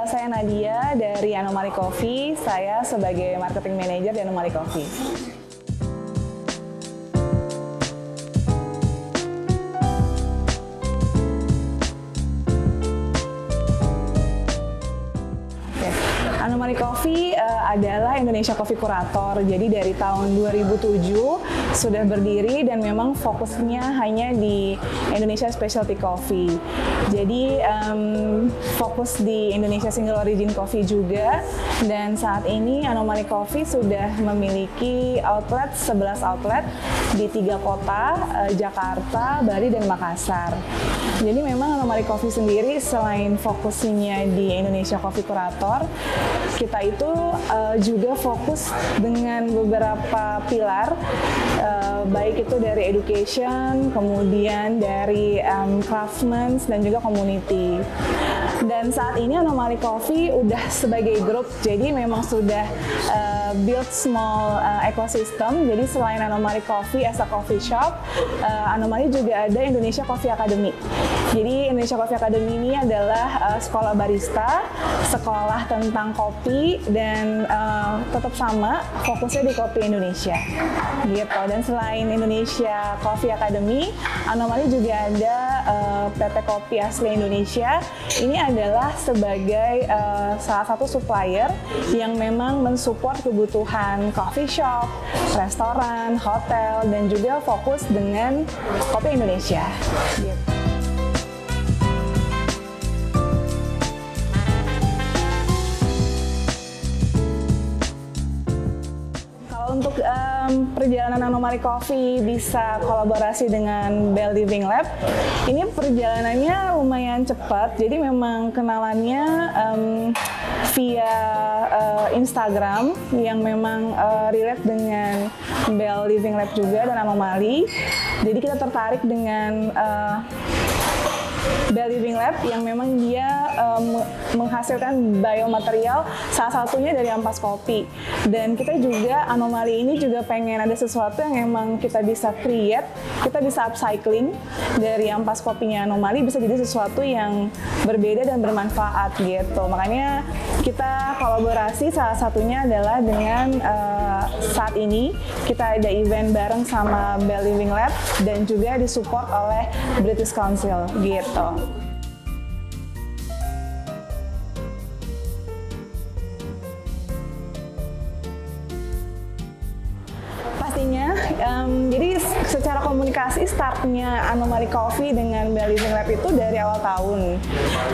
Saya Nadia dari Anomaly Coffee. Saya sebagai Marketing Manager di Anomaly Coffee. Anomaly Coffee adalah Indonesia Coffee Curator. Jadi dari tahun 2007 sudah berdiri dan memang fokusnya hanya di Indonesia Specialty Coffee. Jadi fokus di Indonesia Single Origin Coffee juga. Dan saat ini Anomaly Coffee sudah memiliki 11 outlet di 3 kota, Jakarta, Bali, dan Makassar. Jadi memang Anomaly Coffee sendiri selain fokusnya di Indonesia Coffee Curator, kita itu juga fokus dengan beberapa pilar, baik itu dari education, kemudian dari craftsmen, dan juga community. Dan saat ini Anomaly Coffee udah sebagai grup, jadi memang sudah build small ecosystem. Jadi selain Anomaly Coffee as a coffee shop, Anomaly juga ada Indonesia Coffee Academy. Jadi Indonesia Coffee Academy ini adalah sekolah barista, sekolah tentang kopi, dan tetap sama fokusnya di kopi Indonesia gitu. Dan selain Indonesia Coffee Academy, Anomaly juga ada PT Kopi Asli Indonesia. Ini adalah sebagai salah satu supplier yang memang mensupport kebutuhan coffee shop, restoran, hotel, dan juga fokus dengan kopi Indonesia gitu. Untuk perjalanan Anomaly Coffee bisa kolaborasi dengan Bell Living Lab, ini perjalanannya lumayan cepat. Jadi memang kenalannya via Instagram yang memang relate dengan Bell Living Lab juga dan Anomaly. Jadi kita tertarik dengan Bell Living Lab yang memang dia menghasilkan biomaterial, salah satunya dari ampas kopi. Dan kita juga, Anomaly ini juga pengen ada sesuatu yang emang kita bisa create, kita bisa upcycling dari ampas kopinya Anomaly, bisa jadi sesuatu yang berbeda dan bermanfaat gitu. Makanya kita kolaborasi, salah satunya adalah dengan saat ini kita ada event bareng sama Bell Living Lab dan juga disupport oleh British Council gitu. Pastinya, jadi secara komunikasi startnya Anomaly Coffee dengan Bell Living Lab itu dari awal tahun.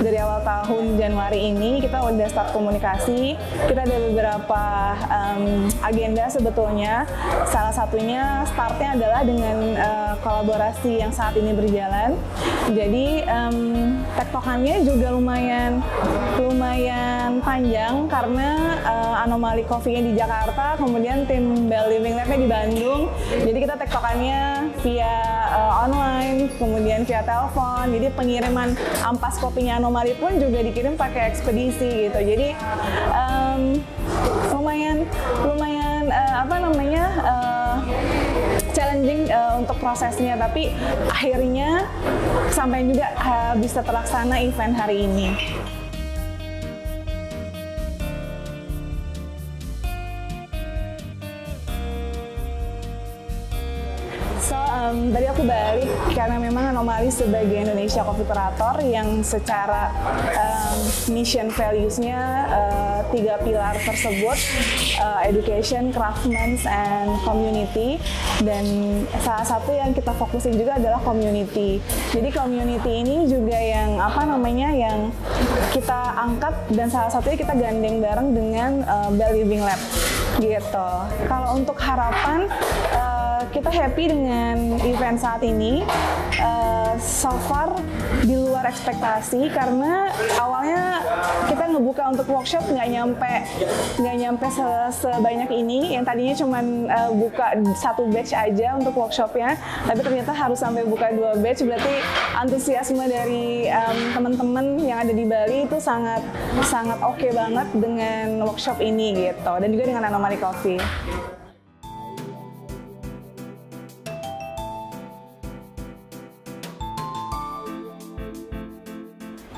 Dari awal tahun Januari ini kita udah start komunikasi. Kita ada beberapa agenda sebetulnya. Salah satunya startnya adalah dengan kolaborasi yang saat ini berjalan. Jadi tektokannya juga lumayan panjang karena Anomaly Coffee-nya di Jakarta, kemudian tim Bell Living Lab-nya di Bandung. Jadi kita tektokannya via online, kemudian via telepon. Jadi pengiriman ampas kopinya Anomaly pun juga dikirim pakai ekspedisi gitu. Jadi lumayan challenging untuk prosesnya, tapi akhirnya sampai juga bisa terlaksana event hari ini. Tadi aku balik karena memang Anomaly sebagai Indonesia Coffee Curator yang secara mission values-nya 3 pilar tersebut, education, craftsmen, and community. Dan salah satu yang kita fokusin juga adalah community. Jadi community ini juga yang yang kita angkat dan salah satunya kita gandeng bareng dengan Bell Living Lab gitu. Kalau untuk harapan, kita happy dengan event saat ini. So far di luar ekspektasi karena awalnya kita ngebuka untuk workshop nggak nyampe sebanyak ini. Yang tadinya cuma buka 1 batch aja untuk workshopnya, tapi ternyata harus sampai buka 2 batch. Berarti antusiasme dari teman-teman yang ada di Bali itu sangat oke banget dengan workshop ini gitu, dan juga dengan Anomaly Coffee.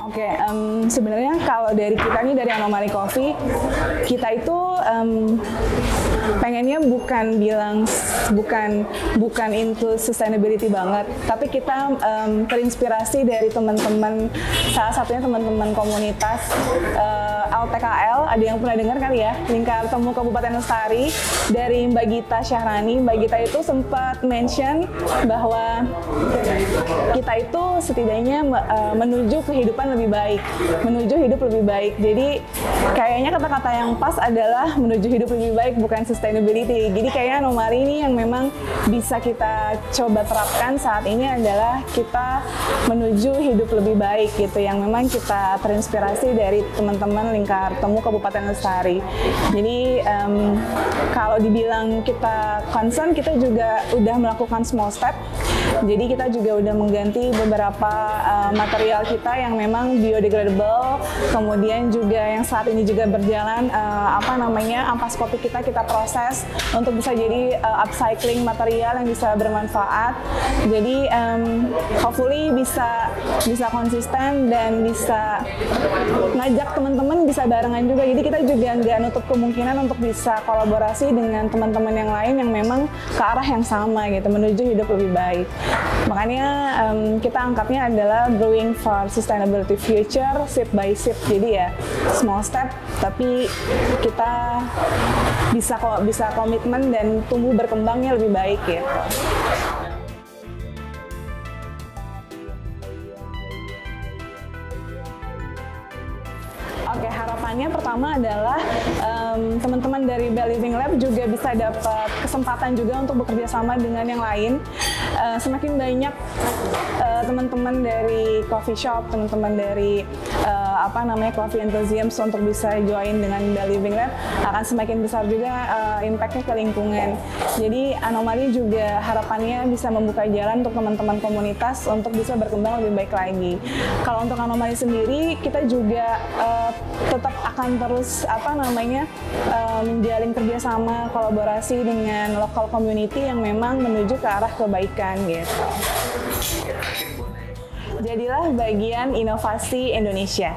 Oke, sebenarnya kalau dari kita nih dari Anomaly Coffee, kita itu pengennya bukan into sustainability banget, tapi kita terinspirasi dari teman-teman, salah satunya teman-teman komunitas LTKL, ada yang pernah dengar kali ya, Lingkar Temu Kabupaten Lestari, dari Mbak Gita Syahrani. Mbak Gita itu sempat mention bahwa kita itu setidaknya menuju kehidupan lebih baik, menuju hidup lebih baik. Jadi kayaknya kata-kata yang pas adalah menuju hidup lebih baik, bukan sustainability. Jadi kayaknya Anomaly ini yang memang bisa kita coba terapkan saat ini adalah kita menuju hidup lebih baik gitu, yang memang kita terinspirasi dari teman-teman Lingkar Temu Kabupaten Lestari. Jadi kalau dibilang kita concern, kita juga udah melakukan small step. Jadi kita juga udah mengganti beberapa material kita yang memang biodegradable, kemudian juga yang saat ini juga berjalan ampas kopi kita proses untuk bisa jadi upcycling material yang bisa bermanfaat. Jadi hopefully bisa konsisten dan bisa ngajak teman-teman bisa barengan juga. Jadi kita juga nggak nutup kemungkinan untuk bisa kolaborasi dengan teman-teman yang lain yang memang ke arah yang sama gitu, menuju hidup lebih baik. Makanya kita angkatnya adalah Brewing for Sustainability Future, sip by sip. Jadi ya small step, tapi kita bisa komitmen dan tumbuh berkembangnya lebih baik gitu. Oke, harapannya pertama adalah teman-teman dari Bell Living Lab juga bisa dapat kesempatan juga untuk bekerja sama dengan yang lain. Semakin banyak teman-teman dari coffee shop, teman-teman dari coffee enthusiasts untuk bisa join dengan Bell Living Lab, akan semakin besar juga impact-nya ke lingkungan. Jadi Anomaly juga harapannya bisa membuka jalan untuk teman-teman komunitas untuk bisa berkembang lebih baik lagi. Kalau untuk Anomaly sendiri, kita juga tetap akan terus menjalin kerjasama kolaborasi dengan local community yang memang menuju ke arah kebaikan gitu. Jadilah bagian inovasi Indonesia.